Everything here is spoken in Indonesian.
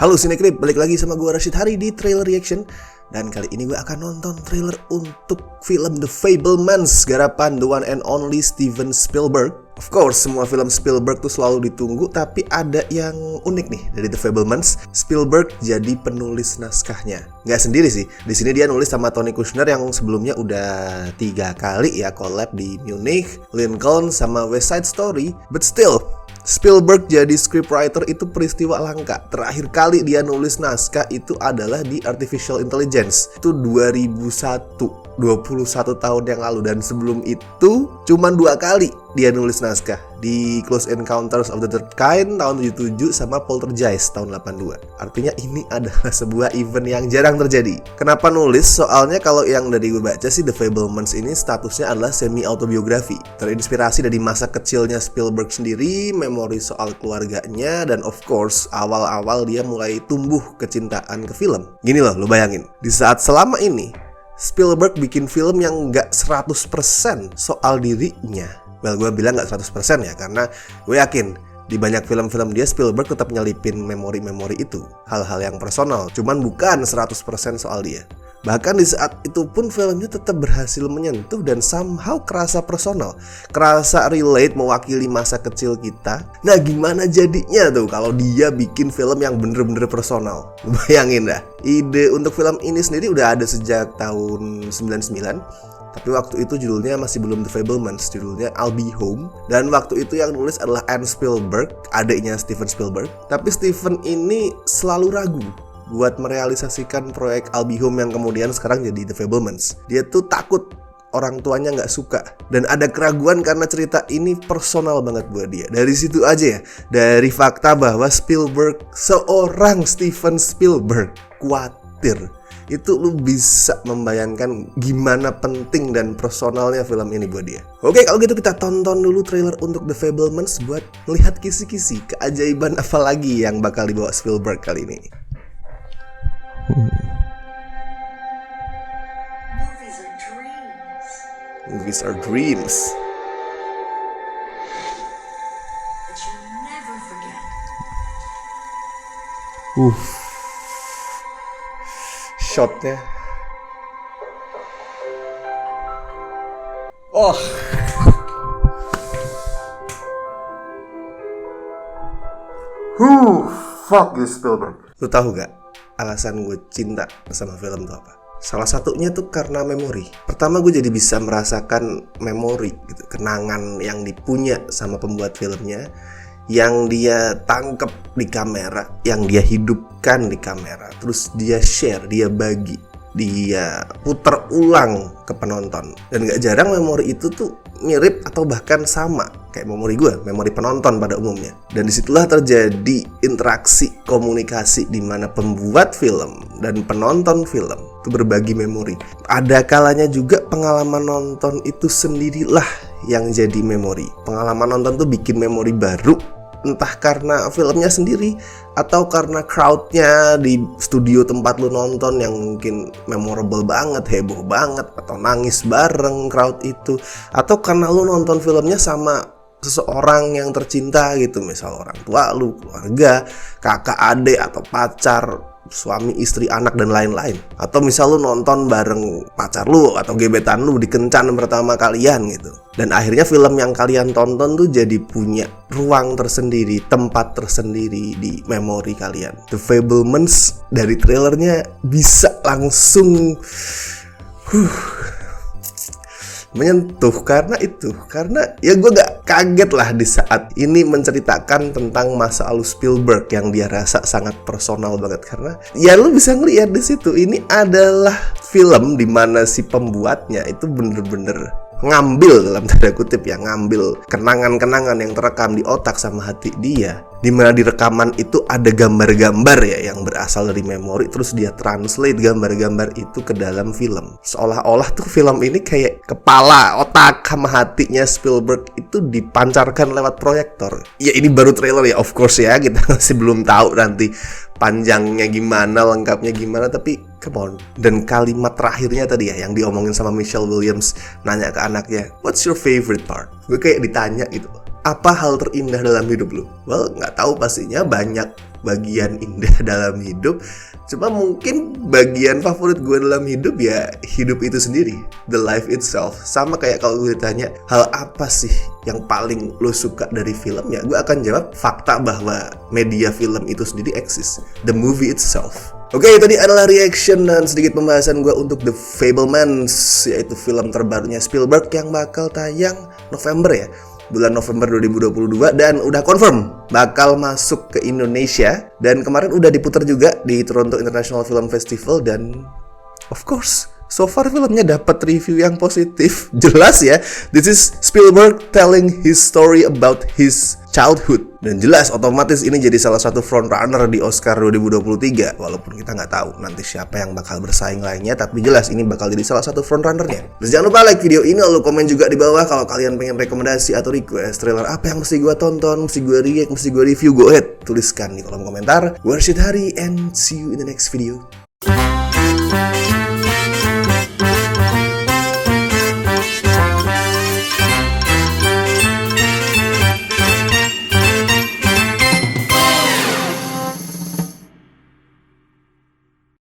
Halo Cinecrip, balik lagi sama gue Rashid Hari di Trailer Reaction. Dan kali ini gue akan nonton trailer untuk film The Fabelmans, garapan the one and only Steven Spielberg. Of course, semua film Spielberg tuh selalu ditunggu, tapi ada yang unik nih dari The Fabelmans. Spielberg jadi penulis naskahnya. Nggak sendiri sih, di sini dia nulis sama Tony Kushner yang sebelumnya udah 3 kali ya collab di Munich, Lincoln, sama West Side Story. But still, Spielberg jadi scriptwriter itu peristiwa langka. Terakhir kali dia nulis naskah itu adalah di Artificial Intelligence. Itu 2001, 21 tahun yang lalu. Dan sebelum itu cuma 2 kali dia nulis naskah, di Close Encounters of the Third Kind tahun 77 sama Poltergeist tahun 82. Artinya ini adalah sebuah event yang jarang terjadi. Kenapa nulis? Soalnya kalau yang dari gue baca sih, The Fabelmans ini statusnya adalah semi autobiografi, terinspirasi dari masa kecilnya Spielberg sendiri, memori soal keluarganya, dan of course awal-awal dia mulai tumbuh kecintaan ke film. Gini loh, lo bayangin, di saat selama ini Spielberg bikin film yang gak 100% soal dirinya. Well, gue bilang gak 100% ya, karena gue yakin di banyak film-film dia Spielberg tetap nyelipin memori-memori itu, hal-hal yang personal, cuman bukan 100% soal dia. Bahkan di saat itu pun filmnya tetap berhasil menyentuh dan somehow kerasa personal, kerasa relate, mewakili masa kecil kita. Nah, gimana jadinya tuh kalau dia bikin film yang bener-bener personal? Bayangin dah, ide untuk film ini sendiri udah ada sejak tahun 99. Tapi waktu itu judulnya masih belum The Fabelmans, judulnya I'll Be Home. Dan waktu itu yang nulis adalah Anne Spielberg, adiknya Steven Spielberg. Tapi Steven ini selalu ragu buat merealisasikan proyek I'll Be Home yang kemudian sekarang jadi The Fabelmans. Dia tuh takut orang tuanya nggak suka, dan ada keraguan karena cerita ini personal banget buat dia. Dari situ aja ya, dari fakta bahwa Spielberg, seorang Steven Spielberg, khawatir, itu lu bisa membayangkan gimana penting dan personalnya film ini buat dia. Oke, kalau gitu kita tonton dulu trailer untuk The Fabelmans buat melihat kisi-kisi keajaiban apa lagi yang bakal dibawa Spielberg kali ini. Movies are dreams. But you never forget. Shotnya. Oh. Fuck you Spielberg. Lu tahu gak alasan gue cinta sama film itu apa? Salah satunya tuh karena memori. Pertama, gue jadi bisa merasakan memori gitu, kenangan yang dipunya sama pembuat filmnya, yang dia tangkep di kamera, yang dia hidupkan di kamera, terus dia share, dia bagi, dia puter ulang ke penonton. Dan gak jarang memori itu tuh mirip atau bahkan sama kayak memori gue, memori penonton pada umumnya. Dan disitulah terjadi interaksi, komunikasi di mana pembuat film dan penonton film itu berbagi memori. Ada kalanya juga pengalaman nonton itu sendirilah yang jadi memori. Pengalaman nonton tuh bikin memori baru, entah karena filmnya sendiri atau karena crowdnya di studio tempat lu nonton yang mungkin memorable banget, heboh banget, atau nangis bareng crowd itu, atau karena lu nonton filmnya sama seseorang yang tercinta gitu, misal orang tua lu, keluarga, kakak, adik, atau pacar, suami, istri, anak, dan lain-lain. Atau misal lu nonton bareng pacar lu atau gebetan lu di kencan pertama kalian gitu. Dan akhirnya film yang kalian tonton tuh jadi punya ruang tersendiri, tempat tersendiri di memori kalian. The Fabelmans dari trailernya bisa langsung menyentuh karena ya gue gak kaget lah di saat ini menceritakan tentang masa lalu Spielberg yang dia rasa sangat personal banget, karena ya lu bisa ngeliat di situ ini adalah film di mana si pembuatnya itu bener-bener ngambil, dalam tanda kutip ya, ngambil kenangan-kenangan yang terekam di otak sama hati dia, dimana di rekaman itu ada gambar-gambar ya yang berasal dari memori, terus dia translate gambar-gambar itu ke dalam film. Seolah-olah tuh film ini kayak kepala, otak, sama hatinya Spielberg itu dipancarkan lewat proyektor. Ya ini baru trailer ya, of course ya, kita masih belum tahu nanti panjangnya gimana, lengkapnya gimana, tapi come on. Dan kalimat terakhirnya tadi ya yang diomongin sama Michelle Williams, nanya ke anaknya, what's your favorite part? Gue kayak ditanya gitu, Apa hal terindah dalam hidup lu? Well, nggak tahu pastinya banyak bagian indah dalam hidup. Cuma mungkin bagian favorit gue dalam hidup ya hidup itu sendiri, the life itself. Sama kayak kalau gue ditanya hal apa sih yang paling lo suka dari film, ya gue akan jawab fakta bahwa media film itu sendiri eksis, the movie itself. Oke, tadi adalah reaction dan sedikit pembahasan gue untuk The Fabelmans, yaitu film terbarunya Spielberg yang bakal tayang November ya, bulan November 2022, dan udah confirm bakal masuk ke Indonesia, dan kemarin udah diputar juga di Toronto International Film Festival, dan of course so far filmnya dapat review yang positif. Jelas ya, this is Spielberg telling his story about his childhood, dan jelas otomatis ini jadi salah satu frontrunner di Oscar 2023. Walaupun kita nggak tahu nanti siapa yang bakal bersaing lainnya, tapi jelas ini bakal jadi salah satu frontrunnernya. Terus jangan lupa like video ini, lalu komen juga di bawah kalau kalian pengen rekomendasi atau request trailer apa yang mesti gue tonton, mesti gue react, mesti gue review. Go ahead, tuliskan di kolom komentar. Gue Rashid Hari, and see you in the next video.